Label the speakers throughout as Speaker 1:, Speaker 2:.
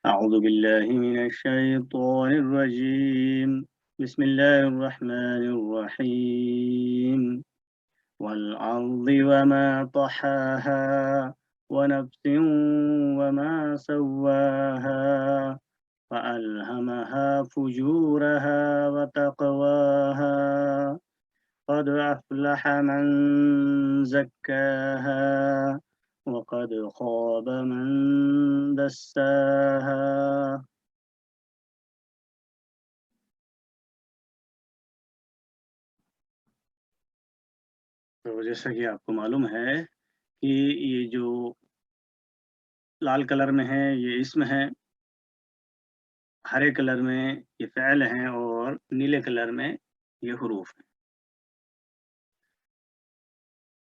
Speaker 1: أعوذ بالله من الشيطان الرجيم. بسم الله الرحمن الرحيم. والأرض وما طحاها ونفس وما سواها فألهمها فجورها وتقواها قد أفلح من زكاها وقد خاب من دساها. तो जैसा कि आपको मालूम है कि ये जो लाल कलर में है ये इसम है, हरे कलर में ये फ़ेल हैं और नीले कलर में ये हुरूफ हैं।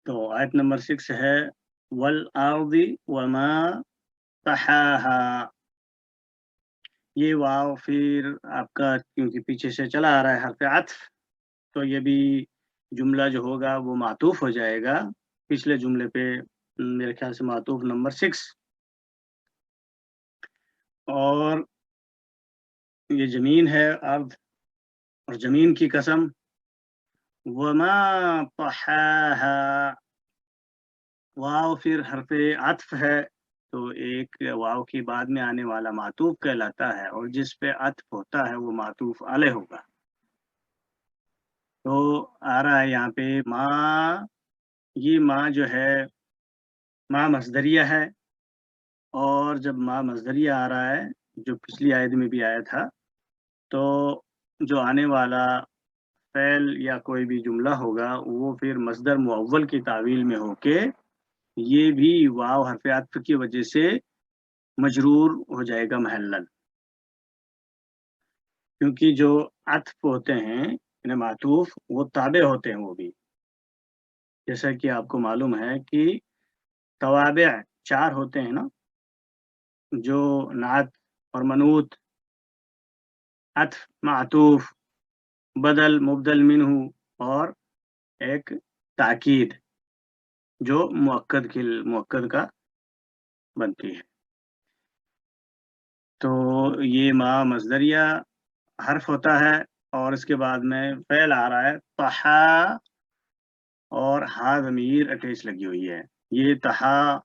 Speaker 1: तो आयत नंबर 6 है वल आर्दी वमा तहाहा। ये वाव फिर आपका क्योंकि पीछे से चला आ रहा है हर्फ अत्फ़, तो ये भी जुमला जो होगा वो मातूफ़ हो जाएगा पिछले जुमले पे, मेरे ख़्याल से मातूफ़ नंबर 6। और ये ज़मीन है अर्द, और ज़मीन की कसम, वमा तहाहा, वाव फिर हर्फ़े अत्फ़ है, तो एक वाव के बाद में आने वाला मातूफ़ कहलाता है और जिस पे अत्फ़ होता है वो मातूफ़ अलैह होगा। तो आ रहा है यहाँ पे माँ, ये माँ जो है, माँ मस्दरिया है, और जब माँ मस्दरिया आ रहा है, जो पिछली आयत में भी आया था, तो जो आने वाला फ़ेल या कोई भी जुमला होगा, वो फिर मस्दर मुअव्वल की तावील में होके, ये भी वाव हर्फ़ अत्फ़ की वजह से मजरूर हो जाएगा महल्लन। क्योंकि जो अत्फ़ होते हैं, यानी मातूफ़, वो ताबे होते हैं वो भी। जैसा कि आपको मालूम है कि तवाबे 4 होते हैं ना, जो नात और मनूत, अत्फ़, मातूफ़, बदल, मुबदल मिन्हु और एक ताकीद, जो मुअक्कद का बनती है। तो ये माँ मस्दरिया हर्फ होता है और इसके बाद में फ़ेल आ रहा है तहा, और हा ज़मीर अटैच लगी हुई है। ये तहा,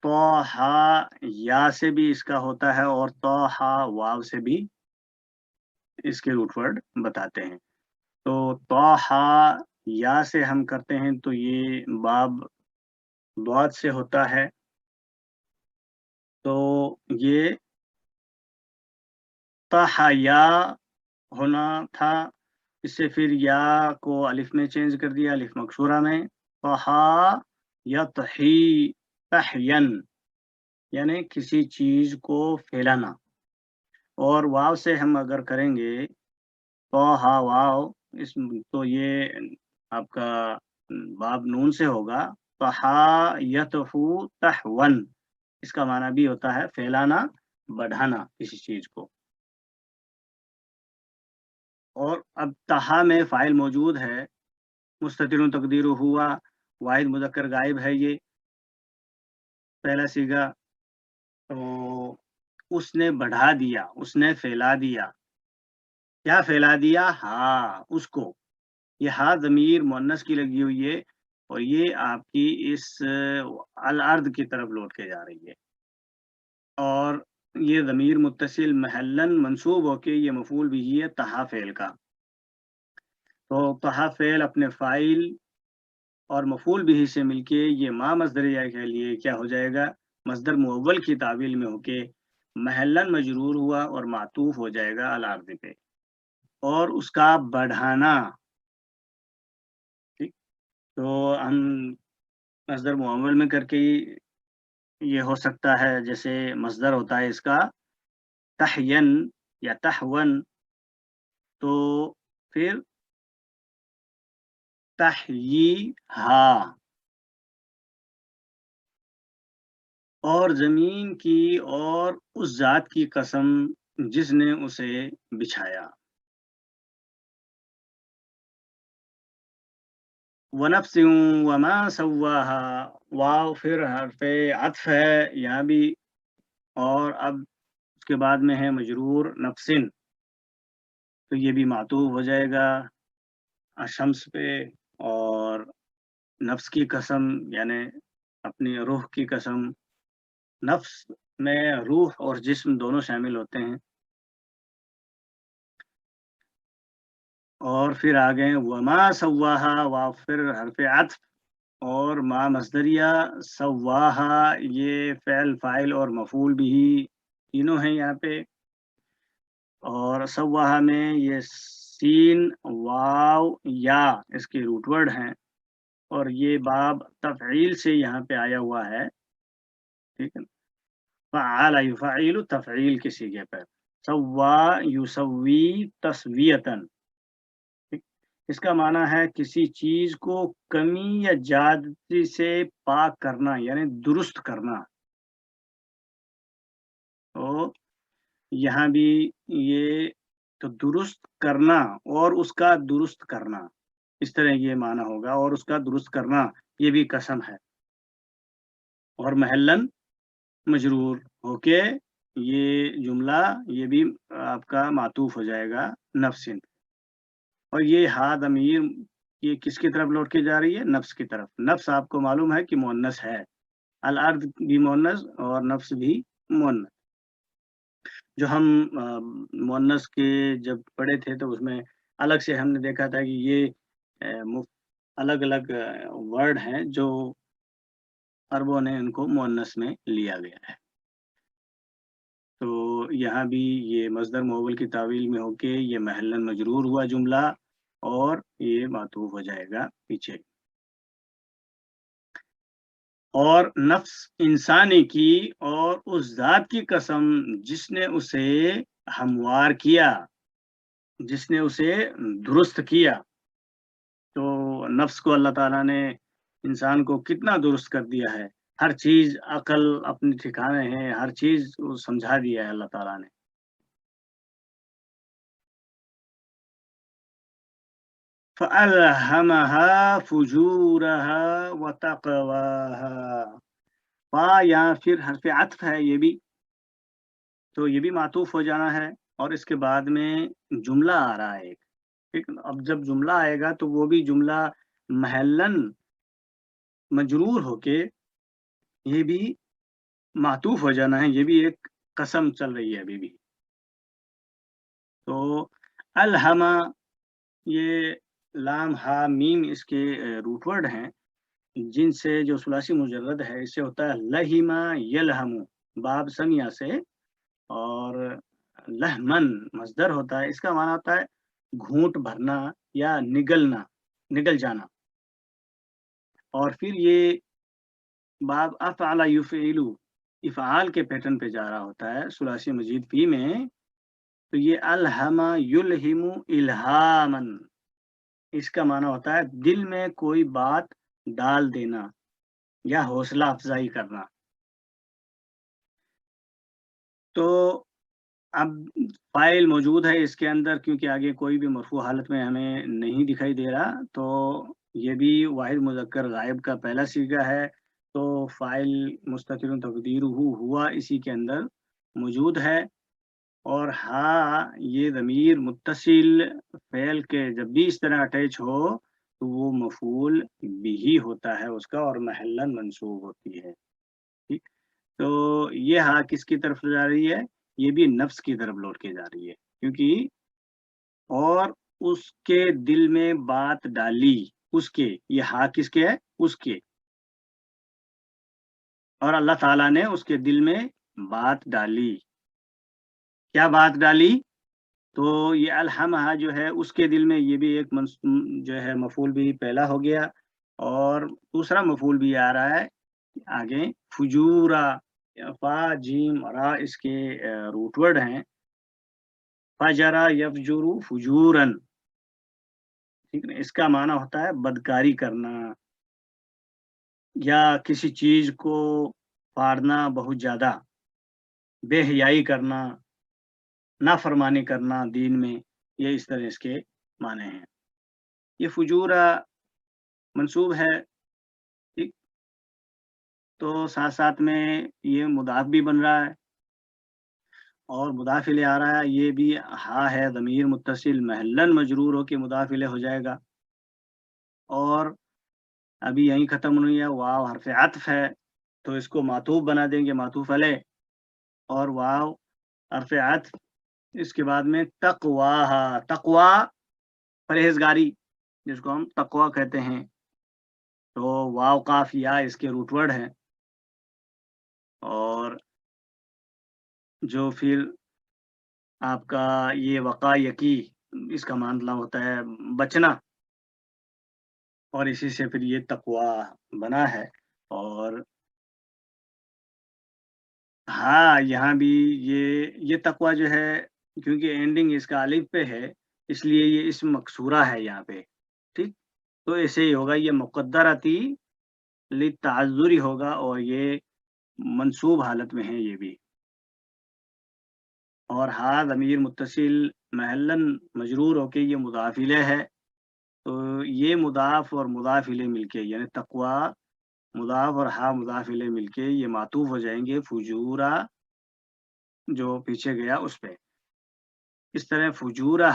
Speaker 1: तहा या से भी इसका होता है और तहा वाव से भी इसके रूट वर्ड बताते हैं। तो तहा या से हम करते हैं तो ये बाब द्वाद से होता है, तो ये तहया होना था। इससे फिर या को अलिफ में चेंज कर दिया, अलिफ मकसूरा में। तहा यतही तहयन, यानी किसी चीज़ को फैलाना। और वाव से हम अगर करेंगे तहा वाव, तो ये आपका बाब नून से होगा। तहा यतफू तहवन, इसका माना भी होता है फैलाना, बढ़ाना किसी चीज़ को। और अब तहा में फ़ाइल मौजूद है, मुस्ततिरुन तकदीरुहु हुआ, वाहिद मुज़क्कर गायब है ये पहला सीगा। तो उसने बढ़ा दिया, उसने फैला दिया। क्या फैला दिया? हाँ, उसको। ये हा ज़मीर मुअन्नस की लगी हुई है और ये आपकी इस अल अर्द की तरफ लौट के जा रही है, और ये ज़मीर मुत्तसिल महल्लन मंसूब होके ये मफ़ूल बिही है तहा फ़ेल का। तो तहा फ़ेल अपने फ़ाइल और मफ़ूल बिही से मिलके ये मा मस्दरिया के लिए क्या हो जाएगा? मस्दर मुअव्वल की तावील में होके महल्लन मजरूर हुआ और मातूफ़ हो जाएगा अल अर्द पे। और उसका बढ़ाना, ठीक? तो हम मस्दर मुअव्वल में करके ये हो सकता है, जैसे मस्दर होता है इसका तहयन या तहवन, तो फिर तहयीहा, और ज़मीन की और उस ज़ात की कसम जिसने उसे बिछाया। वनफ्सिन वमा सव्वाहा, वाव फिर हर्फ़े अत्फ़ है यहाँ भी, और अब उसके बाद में है मजरूर नफ्सिन, तो ये भी मातूफ हो जाएगा अशम्स पे। और नफ्स की कसम यानी अपनी रूह की कसम, नफ्स में रूह और जिस्म दोनों शामिल होते हैं। और फिर आ गए वमा सव्वाहा, वा फिर हरफ अत्फ और मा मस्दरिया, सव्वाहा ये फ़ेल फ़ाइल और मफ़ूल बिही तीनों हैं यहाँ पे। और सव्वाहा में ये सीन, वाव, या इसके रूट वर्ड हैं और ये बाब तफ़ईल से यहाँ पे आया हुआ है, ठीक है। फ़अला युफ़अिलु तफ़ईल के सीगे पर, सव्वा युसव्वी तस्वियतन, ठीक। इसका माना है किसी चीज़ को कमी या ज़्यादती से पाक करना यानी दुरुस्त करना। तो यहाँ भी ये तो दुरुस्त करना और उसका दुरुस्त करना, इस तरह ये माना होगा। और उसका दुरुस्त करना ये भी कसम है। और महल्लन मजरूर होके ये जुमला ये भी आपका मातूफ हो जाएगा नफ्सिन। और ये हा ज़मीर ये किसकी तरफ लौट के जा रही है? नफ्स की तरफ। नफ्स आपको मालूम है कि मुअन्नस है। अल अर्द भी मुअन्नस और नफ्स भी मुअन्नस। जो हम मुअन्नस के जब पढ़े थे तो उसमें अलग से हमने देखा था कि ये अलग-अलग वर्ड हैं जो अरबों ने इनको मुअन्नस में लिया गया है। तो यहाँ भी ये मस्दर मुअव्वल की तावील में होके ये महल्लन मजरूर हुआ जुमला और ये मातूफ हो जाएगा पीछे। और नफ्स इंसानी की और उस ज़ात की कसम जिसने उसे हमवार किया, जिसने उसे दुरुस्त किया। तो नफ्स को अल्लाह ताला ने इंसान को कितना दुरुस्त कर दिया है। हर चीज़ अक़ल अपने ठिकाने है, हर चीज़ को समझा दिया है अल्लाह ताला ने। फ़अल्हमहा फ़ुजूरहा व तक़वाहा। फ़ा या फिर हर्फ़ अत्फ़ है ये भी, तो ये भी मातूफ़ हो जाना है। और इसके बाद में जुमला आ रहा है एक, ठीक है? अब जब जुमला आएगा तो वो भी जुमला महल्लन मजरूर होके ये भी मातूफ़ हो जाना है, ये भी एक कसम चल रही है अभी भी। तो अलहमा ये लाम, हा, मीम इसके रूट वर्ड हैं, जिनसे जो सुलासी मुजर्रद है इससे होता है लहिमा यलहमु, बाब समिया से। और लहमन मस्दर होता है, इसका माना होता है घूंट भरना या निगलना, निगल जाना। और फिर ये बाब अफ़अला युफ़इलु इफ़आल के पैटर्न पे जा रहा होता है सुलासी मजीद फ़ी में। तो ये अलहमा युलहिमु इल्हामन, इसका माना होता है दिल में कोई बात डाल देना या हौसला अफ़ज़ाई करना। तो अब फ़ाइल मौजूद है इसके अंदर क्योंकि आगे कोई भी मरफ़ू हालत में हमें नहीं दिखाई दे रहा, तो ये भी वाहिद मुज़क्कर गायब का पहला सीगा है। तो फ़ाइल मुस्ततिरुन तक़दीरुहु हुआ इसी के अंदर मौजूद है। और हाँ, ये ज़मीर मुत्तसिल फ़ेल के जब भी इस तरह अटैच हो, तो वो मफ़ूल बिही होता है उसका और महल्लन मंसूब होती है, ठीक? तो ये हाँ किसकी तरफ जा रही है? ये भी नफ्स की तरफ लौट के जा रही है, क्योंकि और उसके दिल में बात डाली, उसके, ये हाँ किसके है? उसके। और अल्लाह ताला ने उसके दिल में बात डाली। क्या बात डाली? तो ये अलहमहा जो है उसके दिल में ये भी एक जो है मफ़ूल भी पहला हो गया। और दूसरा मफ़ूल भी आ रहा है आगे फुजूरा, फ़ा, जीम, रा इसके रूट वर्ड हैं। फ़जरा यफ़जुरु फुजूरन, ठीक है? इसका माना होता है बदकारी करना या किसी चीज़ को फाड़ना बहुत ज़्यादा, बेहयाई करना, नाफ़रमानी करना दीन में, ये इस तरह इसके माने हैं। ये फुजूरा मंसूब है, ठीक? तो साथ-साथ में ये मुदाफ़ भी बन रहा है। اور مضاف الیہ آ رہا ہے، یہ بھی ہا ہے ضمیر متصل محلن مجرور ہو کے مضاف الیہ ہو جائے گا، اور ابھی یہیں ختم نہیں ہے، واو حرف عطف ہے تو اس کو معطوف بنا دیں گے، معطوف علیہ، اور واو حرف عطف، اس کے بعد میں تقواہا، تقوا پرہیزگاری جس کو ہم تقوا کہتے ہیں، تو واو قاف یا اس کے روٹ ورڈ ہیں، اور جو پھر آپ کا یہ وقایکی اس کا مطلب ہوتا ہے بچنا، اور اسی سے پھر یہ تقوا بنا ہے، اور ہاں یہاں بھی یہ تقوا جو ہے کیونکہ اینڈنگ اس کا الف پہ ہے، اس لیے یہ اسم مکسورہ ہے یہاں پہ، ٹھیک، تو ایسے ہی ہوگا، یہ مقدراتی للتعذری ہوگا، اور یہ منصوب حالت میں ہے یہ بھی، اور ہاں ضمیر متصل محلن مجرور ہو کے یہ مضاف الیہ ہے، تو یہ مضاف اور مضاف الیہ مل کے یعنی تقوا مضاف اور ہا مضاف الیہ مل کے یہ معطوف ہو جائیں گے فجورا جو پیچھے گیا اس پہ، اس طرح فجورا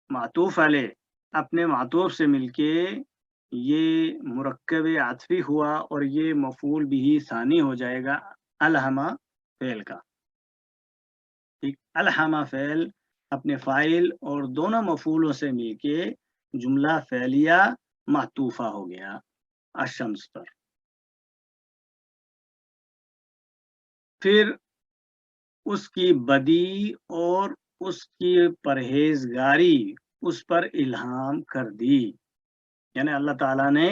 Speaker 1: معطوف علیہ اپنے معطوف سے مل کے یہ مرکب عطفی ہوا، اور یہ مفعول بھی ثانی ہو جائے گا الہما فعل کا، ٹھیک، الہما فعل اپنے فاعل اور دونوں مفعولوں سے مل کے جملہ فعلیہ معطوفہ ہو گیا الشمس پر۔ پھر اس کی بدی اور اس کی پرہیزگاری اس پر الہام کر دی، یعنی اللہ تعالیٰ نے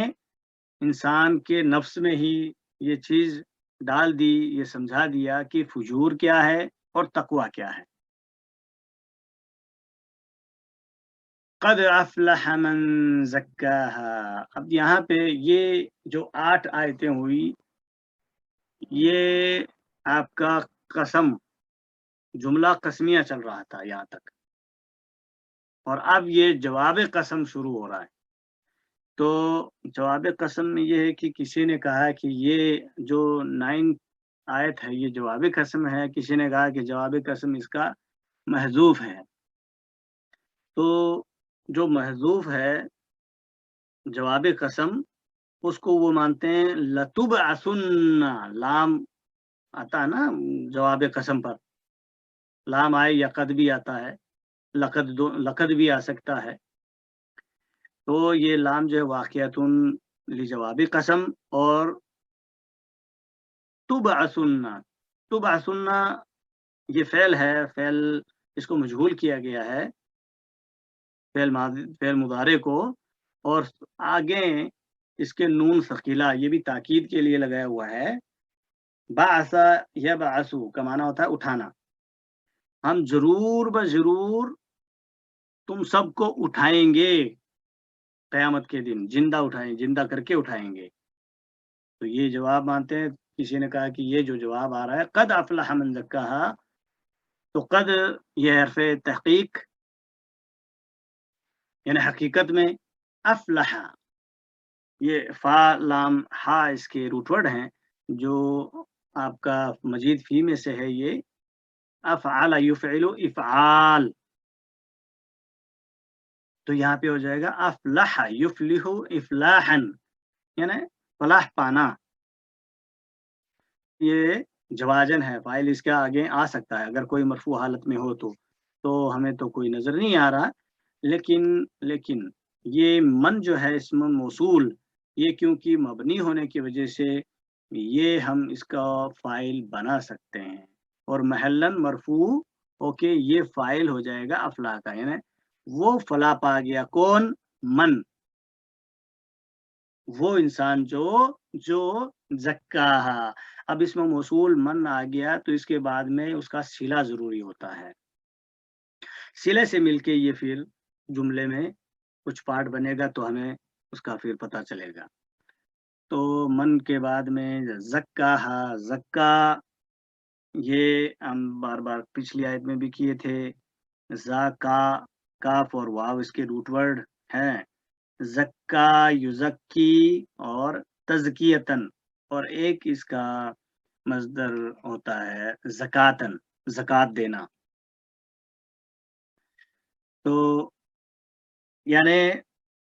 Speaker 1: انسان کے نفس میں ہی یہ چیز ڈال دی، یہ سمجھا دیا کہ فجور کیا ہے اور تقوی کیا ہے۔ قد افلح من زکاہا، اب یہاں پہ یہ جو 8 آیتیں ہوئی، یہ آپ کا قسم جملہ قسمیہ چل رہا تھا یہاں تک، اور اب یہ جواب قسم شروع ہو رہا ہے، تو جواب قسم میں یہ ہے کہ کسی نے کہا کہ یہ جو 9 آیت ہے یہ جواب قسم ہے، کسی نے کہا کہ جواب قسم اس کا محذوف ہے، تو جو محذوف ہے جواب قسم اس کو وہ مانتے ہیں لتب اسن، لام آتا ہے نا جواب قسم پر، لام آئے یا قد بھی آتا ہے، لقد بھی آ سکتا ہے، تو یہ لام جو ہے واقعتن لجواب قسم، اور تبعثن یہ فعل ہے، فعل اس کو مجہول کیا گیا ہے، فعل مضارع کو، اور آگے اس کے نون ثقیلہ یہ بھی تاکید کے لیے لگایا ہوا ہے، بعث یبعث کا معنی ہوتا ہے اٹھانا، ہم ضرور بضرور تم سب کو اٹھائیں گے قیامت کے دن، زندہ کر کے اٹھائیں گے، تو یہ جواب مانتے ہیں، کسی نے کہا کہ یہ جو جواب آ رہا ہے قد افلح من زکاہا، تو قد یہ حرف تحقیق یعنی حقیقت میں، افلح یہ فا لام ہا اس کے روٹ ورڈ ہیں، جو آپ کا مزید فی میں سے ہے، یہ افعال یفعل افعال، تو یہاں پہ ہو جائے گا افلح یفلح افلاحا، یعنی فلاح پانا، یہ جواجن ہے، فاعل اس کے آگے آ سکتا ہے اگر کوئی مرفوع حالت میں ہو تو ہمیں تو کوئی نظر نہیں آ رہا، لیکن یہ من جو ہے اسم موصول، یہ کیونکہ مبنی ہونے کی وجہ سے یہ ہم اس کا فاعل بنا سکتے ہیں، اور محلن مرفوع ہو کے یہ فاعل ہو جائے گا افلاح کا، یعنی وہ فلاح پا گیا، کون؟ من، وہ انسان جو زکاہا، اب اس میں موصول من آ گیا تو اس کے بعد میں اس کا صلہ ضروری ہوتا ہے، صلے سے مل کے یہ پھر جملے میں کچھ پارٹ بنے گا تو ہمیں اس کا پھر پتہ چلے گا، تو من کے بعد میں زکاہا، زکا یہ ہم بار بار پچھلی آیت میں بھی کیے تھے، زکا کاف اور واو اس کے روٹ ورڈ ہیں، زکا یزکی اور تزکیتن، اور ایک اس کا مصدر ہوتا ہے زکاتن، ज़कात देना। तो यानी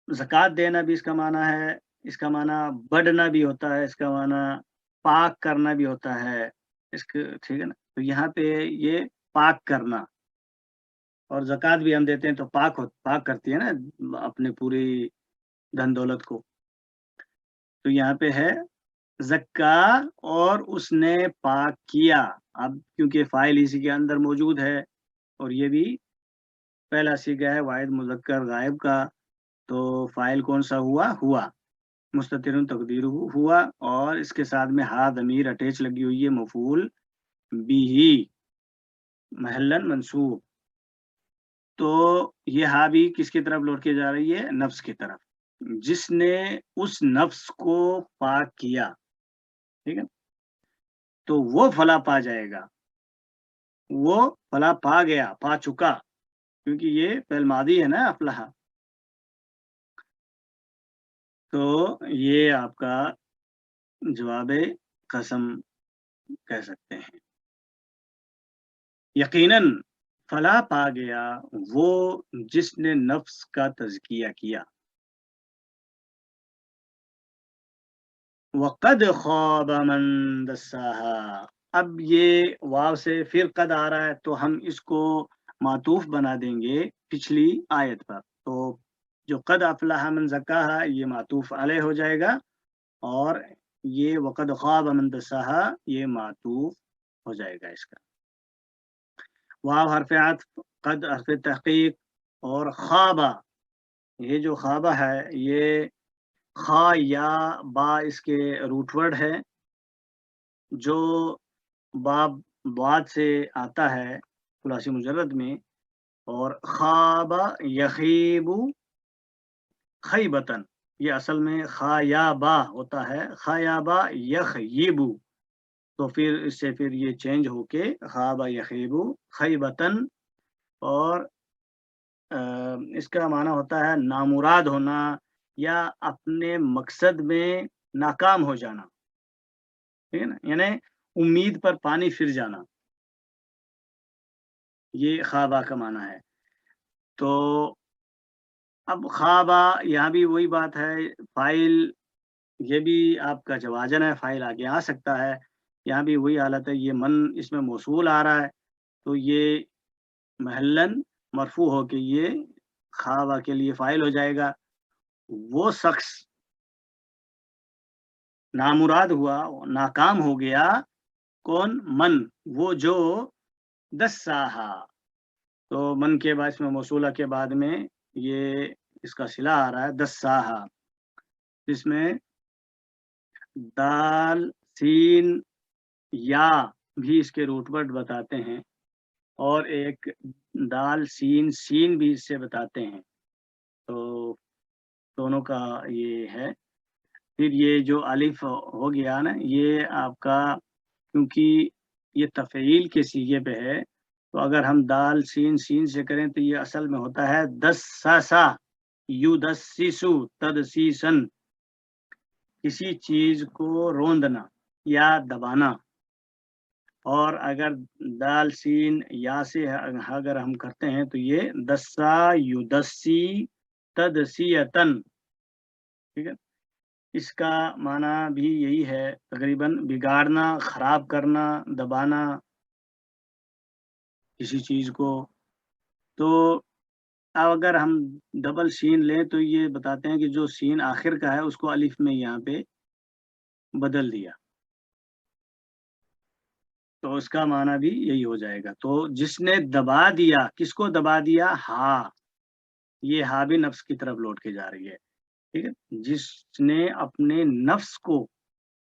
Speaker 1: ज़कात देना भी इसका माना है, इसका माना बढ़ना भी होता है, इसका माना पाक करना भी होता है। इसक ठीक है ना? तो यहाँ पे ये पाक करना, और ज़कात भी हम देते हैं तो पाक करती है ना अपनी पूरी धन-दौलत को। तो यहाँ पे है ज़क्का और उसने पाक किया। अब क्योंकि फ़ाइल इसी के अंदर मौजूद है और ये भी पहला सीगा है वाहिद मुज़क्कर गायब का, तो फ़ाइल कौन-सा हुआ? हुआ। मुस्ततिरुन तकदीरुहु हुआ, और इसके साथ में हा ज़मीर अटैच लगी हुई है मफ़ऊल बिही महल्लन मंसूब। तो ये हा भी किसकी तरफ लौट के जा रही है? नफ्स की तरफ। जिसने उस नफ्स को पाक किया, ठीक है? तो वो फला पा जाएगा। वो फला पा गया, पा चुका, क्योंकि ये फ़िल मादी है ना अफ़लह। तो ये आपका जवाब कसम कह सकते हैं। यकीनन फला पा गया वो जिसने नफ्स का तज़किया किया। वक़द ख़ाब मन दस्साहा। अब ये वाव से फिर कद आ रहा है, तो हम इसको मातूफ़ बना देंगे पिछली आयत पर। तो जो कद अफ़लह मन ज़क्काहा ये मातूफ़ अलैह हो जाएगा, और ये वक़द ख़ाब मन दस्साहा ये मातूफ़ हो जाएगा इसका। वाव हर्फ़ अत्फ़, कद हर्फ़ तहक़ीक़, और ख़ाबा, ये जो ख़ाबा है ये ख़ा या बा इसके रूट वर्ड है, जो बाब बाद से आता है खुलासी मुजर्रद में, और ख़ाबा यख़ीबु ख़ैबतन, ये असल में ख़ा या बा होता है, ख़ा या बा यख़यिबु। तो फिर इससे फिर ये चेंज होके ख़ाबा यख़ीबु ख़ैबतन, और इसका माना होता है नामुराद होना या अपने मकसद में नाकाम हो जाना, ठीक है ना? यानी उम्मीद पर पानी फिर जाना, ये ख़ाबा का माना है। तो अब ख़ाबा यहाँ भी वही बात है, फ़ाइल ये भी आपका जवाज़न है, फ़ाइल आगे आ सकता है। यहाँ भी वही हालत है, ये मन इसमें मौसूल आ रहा है, तो ये महल्लन मरफ़ू होके ये ख़ाबा के लिए फ़ाइल हो जाएगा। वो शख़्स नामुराद हुआ, नाकाम हो गया, कौन? मन, वो जो दस्साहा। तो मन के बाद इसमें मौसूला के बाद में ये इसका सिला आ रहा है दस्साहा, जिसमें दाल, सीन, या भी इसके रूट वर्ड बताते हैं, और एक दाल, सीन, सीन भी इससे बताते हैं। तो दोनों का ये है। फिर ये जो अलिफ हो गया ना, ये आपका क्योंकि ये तफ़ईल के सीगे पे है, तो अगर हम दाल, सीन, सीन से करें तो ये असल में होता है दस्सासा, युदस्सिसु तदसीसन, किसी चीज़ को रोंदना या दबाना। और अगर दाल, सीन, या से अगर हम करते हैं तो ये दस्सा, युदस्सी, तदसियतन, ठीक है? इसका माना भी यही है तकरीबन, बिगाड़ना, खराब करना, दबाना किसी चीज़ को। तो अब अगर हम डबल शीन लें तो ये बताते हैं कि जो शीन आखिर का है उसको अलिफ में यहाँ पे बदल दिया, तो उसका माना भी यही हो जाएगा। तो जिसने दबा दिया, किसको दबा दिया? हा, ये हा भी नफ्स की तरफ लौट के जा रही है, ठीक है? जिसने अपने नफ्स को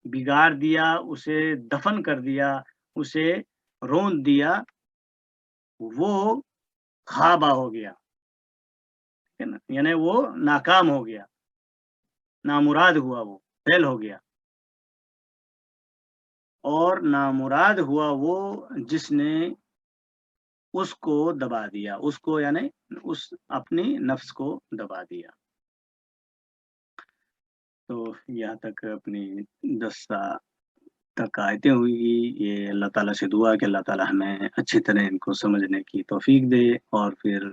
Speaker 1: बिगाड़ दिया, उसे दफन कर दिया, उसे रोंद दिया, वो ख़ाबा हो गया, ठीक है ना? यानी वो नाकाम हो गया, नामुराद हुआ, वो फ़ेल हो गया। और नामुराद हुआ वो जिसने उसको दबा दिया, उसको यानी उस अपनी नफ्स को दबा दिया। तो यहाँ तक अपनी 10 تک آیتیں ہوئی یہ اللہ تعالیٰ سے دعا کہ اللہ تعالیٰ ہمیں اچھی طرح ان کو سمجھنے کی توفیق دے، اور پھر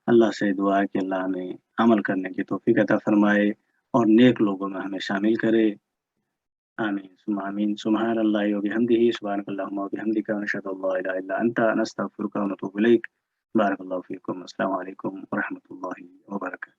Speaker 1: اللہ سے دعا کہ اللہ ہمیں عمل کرنے کی توفیق عطا فرمائے اور نیک لوگوں میں ہمیں شامل کرے۔ آمین ثم آمین۔ سبحان اللہ و بحمدہ، سبحانک اللہم و بحمدک، نشہد ان لا الہ الا انت، نستغفرک و نتوب الیک۔ بارک اللہ فیکم۔ السلام علیکم ورحمۃ اللہ وبرکاتہ۔